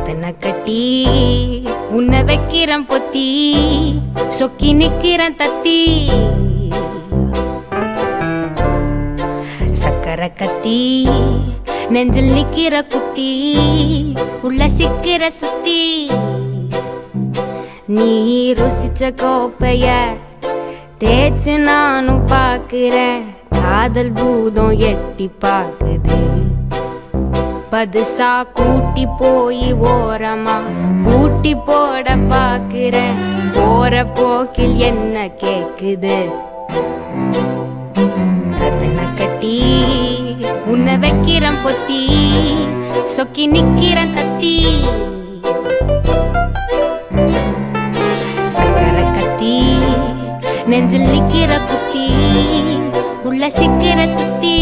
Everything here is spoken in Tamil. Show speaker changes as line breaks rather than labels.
ரத்தன கட்டி உன்னை வைக்கிறேன் பொத்தி சொக்கி நிக்கிறேன் தத்தி சக்கரை கத்தி நெஞ்சில் நிக்கிற குத்தி உள்ள சிக்கிற சுத்தி நீ ருசிச்ச கோப்பைய தேய்ச்சு நானும் பாக்குறேன் காதல் பூதம் எட்டி பாக்குது பதுசா கூட்டி போய் ஓரமா பூட்டி போட பாக்குறேன் போற போக்கில் என்ன கேக்குது ரத்தன கட்டி உன்னை வைக்கிறேன் பொத்தி சொக்கி நிக்கிறேன் தத்தி சக்கரை கத்தி நெஞ்சில் நிக்கிற குத்தி உள்ள சிக்கிற சுத்தி